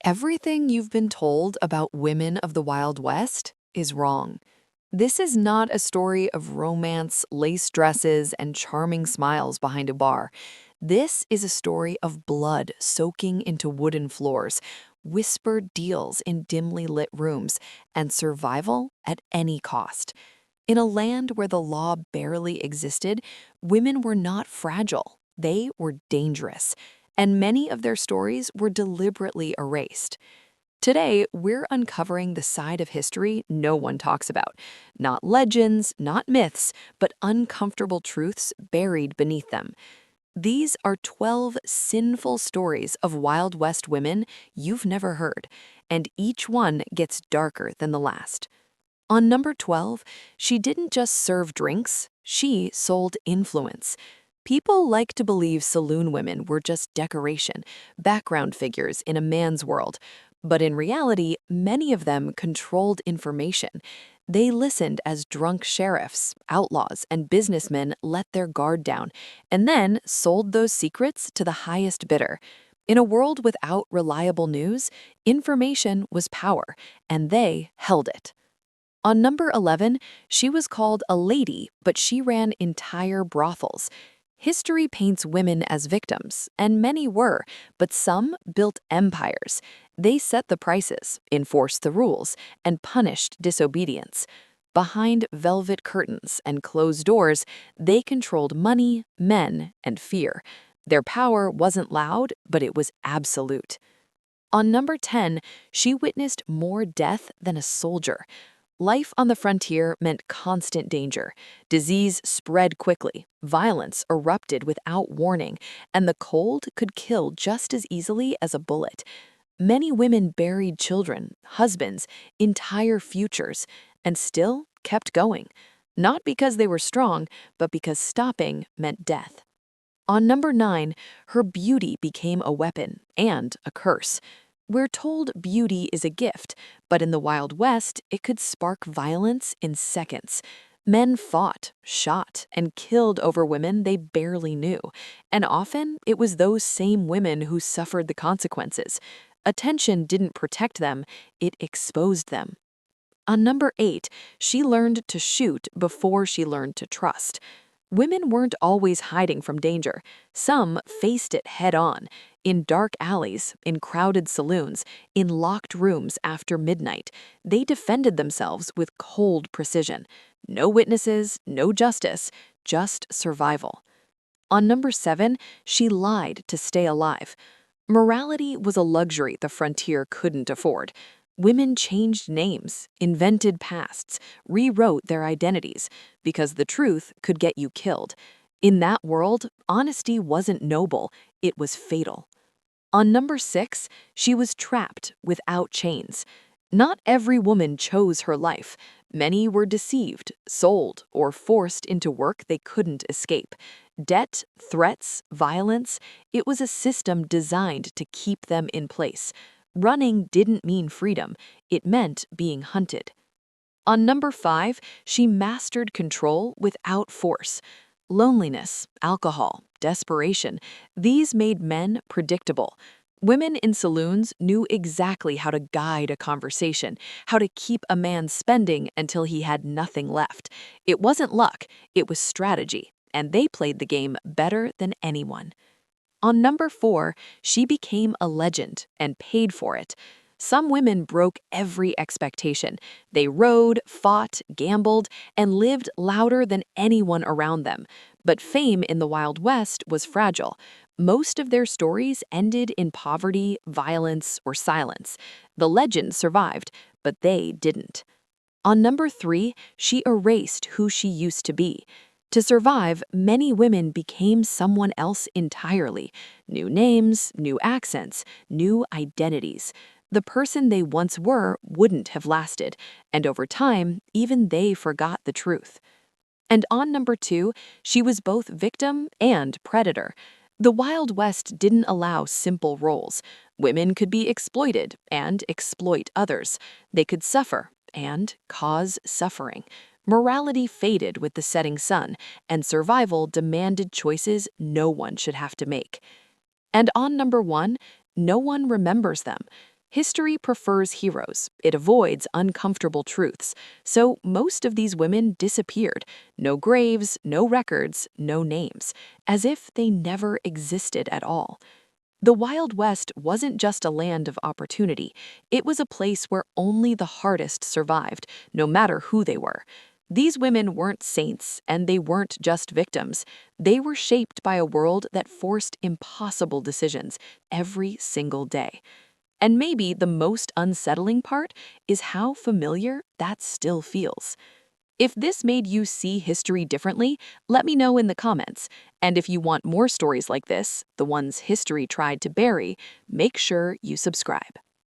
Everything you've been told about women of the Wild West is wrong. This is not a story of romance, lace dresses, and charming smiles behind a bar. This is a story of blood soaking into wooden floors, whispered deals in dimly lit rooms, and survival at any cost. In a land where the law barely existed, women were not fragile. They were dangerous, and many of their stories were deliberately erased. Today, we're uncovering the side of history no one talks about. Not legends, not myths, but uncomfortable truths buried beneath them. These are 12 sinful stories of Wild West women you've never heard, and each one gets darker than the last. On number 12, she didn't just serve drinks, she sold influence. People like to believe saloon women were just decoration, background figures in a man's world. But in reality, many of them controlled information. They listened as drunk sheriffs, outlaws, and businessmen let their guard down, and then sold those secrets to the highest bidder. In a world without reliable news, information was power, and they held it. On number 11, she was called a lady, but she ran entire brothels. History paints women as victims, and many were, but some built empires. They set the prices, enforced the rules, and punished disobedience. Behind velvet curtains and closed doors, they controlled money, men, and fear. Their power wasn't loud, but it was absolute. On number 10, she witnessed more death than a soldier. Life on the frontier meant constant danger. Disease spread quickly, violence erupted without warning, and the cold could kill just as easily as a bullet. Many women buried children, husbands, entire futures, and still kept going. Not because they were strong, but because stopping meant death. On number 9, her beauty became a weapon and a curse. We're told beauty is a gift, but in the Wild West, it could spark violence in seconds. Men fought, shot, and killed over women they barely knew, and often it was those same women who suffered the consequences. Attention didn't protect them, it exposed them. On number 8, she learned to shoot before she learned to trust. Women weren't always hiding from danger. Some faced it head on, in dark alleys, in crowded saloons, in locked rooms after midnight. They defended themselves with cold precision. No witnesses, no justice, just survival. On number 7, she lied to stay alive. Morality was a luxury the frontier couldn't afford. Women changed names, invented pasts, rewrote their identities, because the truth could get you killed. In that world, honesty wasn't noble, it was fatal. On number 6, she was trapped without chains. Not every woman chose her life. Many were deceived, sold, or forced into work they couldn't escape. Debt, threats, violence, it was a system designed to keep them in place. Running didn't mean freedom, it meant being hunted. On number 5, she mastered control without force. Loneliness, alcohol, desperation, these made men predictable. Women in saloons knew exactly how to guide a conversation, how to keep a man spending until he had nothing left. It wasn't luck, it was strategy, and they played the game better than anyone. On number 4, she became a legend and paid for it. Some women broke every expectation. They rode, fought, gambled, and lived louder than anyone around them. But fame in the Wild West was fragile. Most of their stories ended in poverty, violence, or silence. The legends survived, but they didn't. On number 3, she erased who she used to be. To survive, many women became someone else entirely. New names, new accents, new identities. The person they once were wouldn't have lasted, and over time, even they forgot the truth. And on number 2, she was both victim and predator. The Wild West didn't allow simple roles. Women could be exploited and exploit others. They could suffer and cause suffering. Morality faded with the setting sun, and survival demanded choices no one should have to make. And on number 1, no one remembers them. History prefers heroes. It avoids uncomfortable truths. So most of these women disappeared. No graves, no records, no names. As if they never existed at all. The Wild West wasn't just a land of opportunity. It was a place where only the hardest survived, no matter who they were. These women weren't saints, and they weren't just victims. They were shaped by a world that forced impossible decisions every single day. And maybe the most unsettling part is how familiar that still feels. If this made you see history differently, let me know in the comments. And if you want more stories like this, the ones history tried to bury, make sure you subscribe.